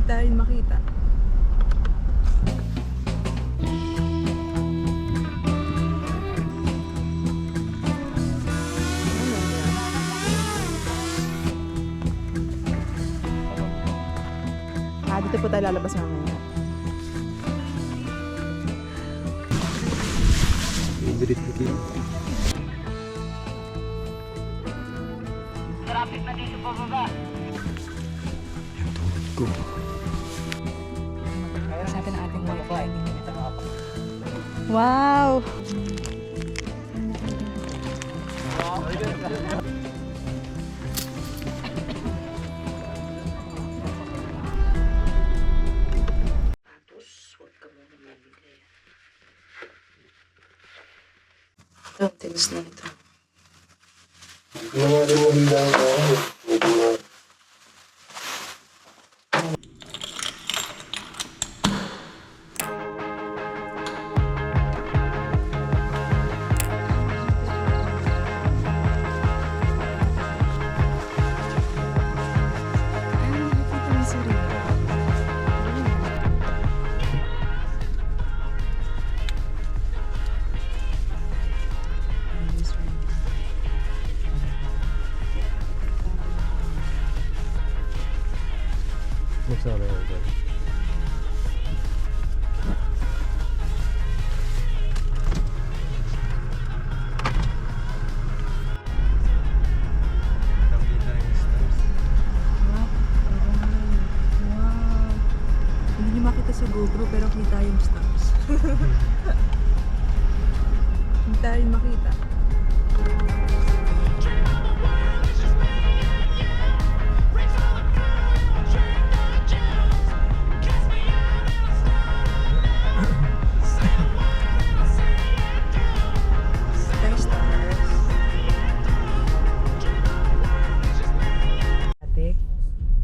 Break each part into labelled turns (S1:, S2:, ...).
S1: tayo makita. Dito po tayo lalabas mamaya.
S2: Traffic na dito po baba.
S3: Yung tulad ko.
S1: Sabi ng ating wifi. Wow! Ito, tigas na ito.
S3: Magsama yun dyan.
S1: Hindi niyo makita sa GoPro pero kita yung stars. Hindi tayo makita.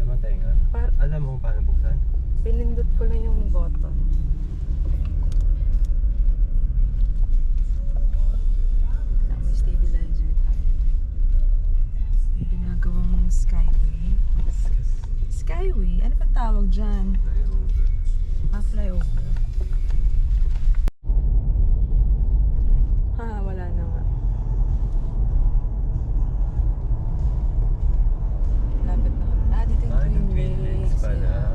S3: Namatay nga. Alam mo kung paano buksan?
S1: Pinindot ko lang yung button. May stabilizer tayo. Ginagawang skyway. Skyway? Ano pang tawag dyan? Flyover. Ha, wala na nga. Lapit na. Dito yung Twin Lakes.
S3: pala.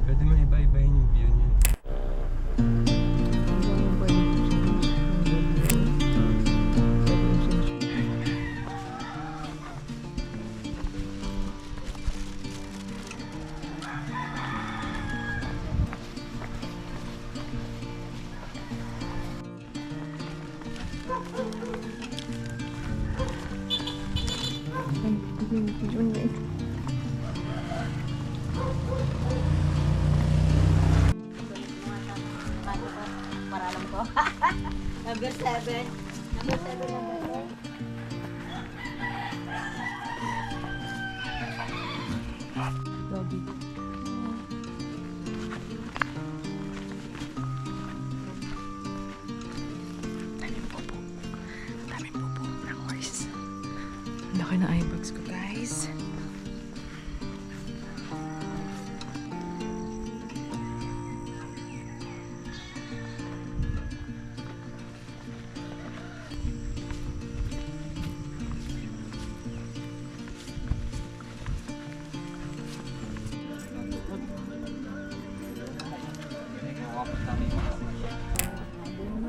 S3: Pwede mo iba-ibahin yung view niya.
S2: Number 7. Number 7 number 8.
S1: Doggy. Daming popo ng horse. Ang laki na eyebags ko, guys.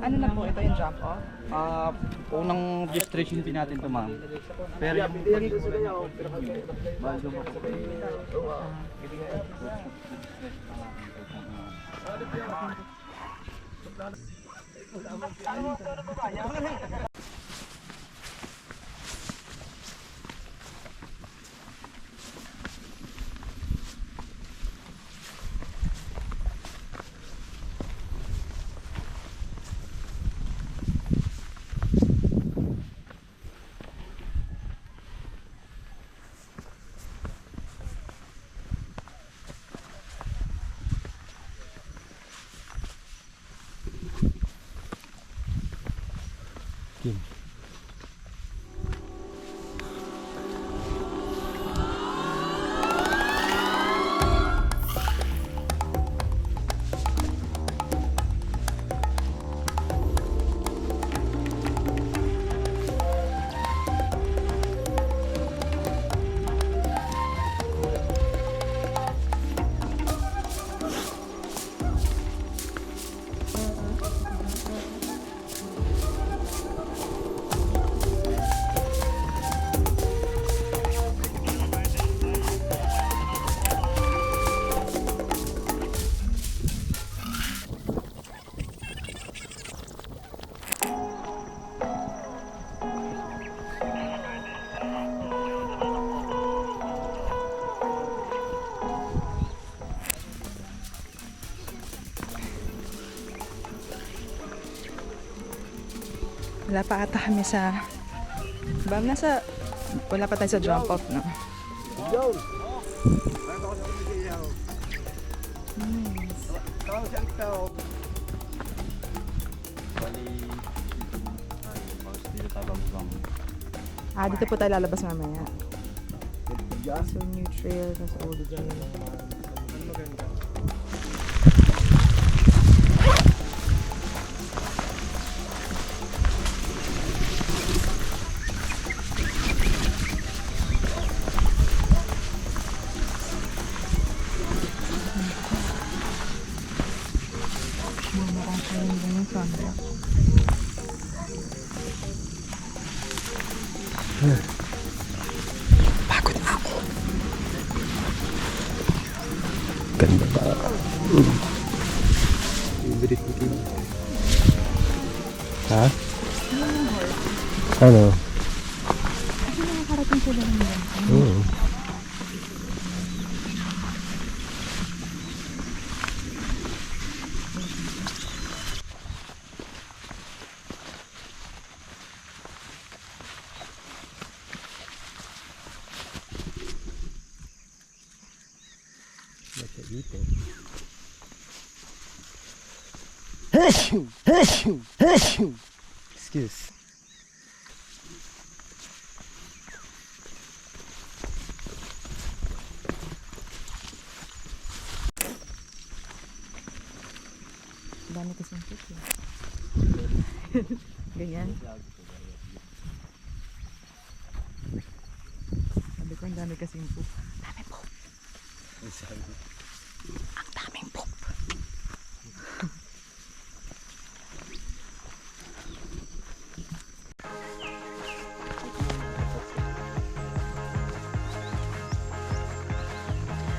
S1: Ano na po ito yung jump off?
S4: Unang registration fee natin to, ma'am. Pero yung bago mo
S3: itim.
S1: Wala pa ata kami sa... Bam, wala pa tayo sa drop off, no?
S4: Dito tayo bababang.
S1: Dito po tayo lalabas mamaya. So, new trail, tas old trail.
S3: Pagod na ako. Ganda ba? Favorite ko din. Ha? Ano?
S1: Kasi nakakarating sila ng yan.
S3: Oo. Dito. Excuse.
S1: Dami kasing cookie. Ganyan. Sabi ko, ang dami kasing poop. Dami poop. Ang daming poop.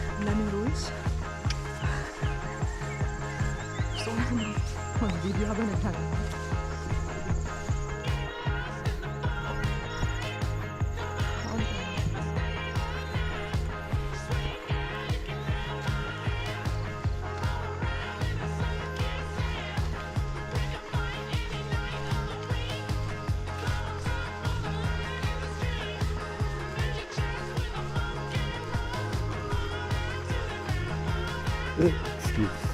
S1: Ang daming rules. Gusto ko mag-video habang naghanap.
S3: Excuse.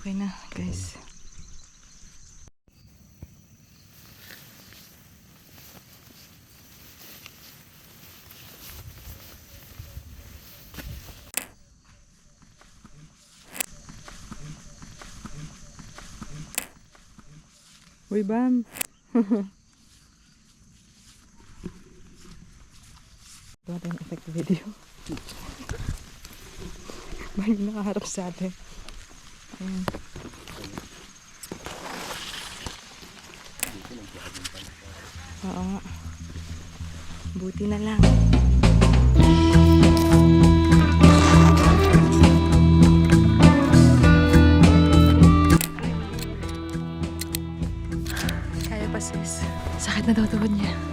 S1: Okay na, guys. Uy, Bam. Gawa tayong effect video. Bam yung nakaharap sa atin. Ayan. Oo nga. Buti na lang. Kaya pa sis. Sakit na daw tuhod niya.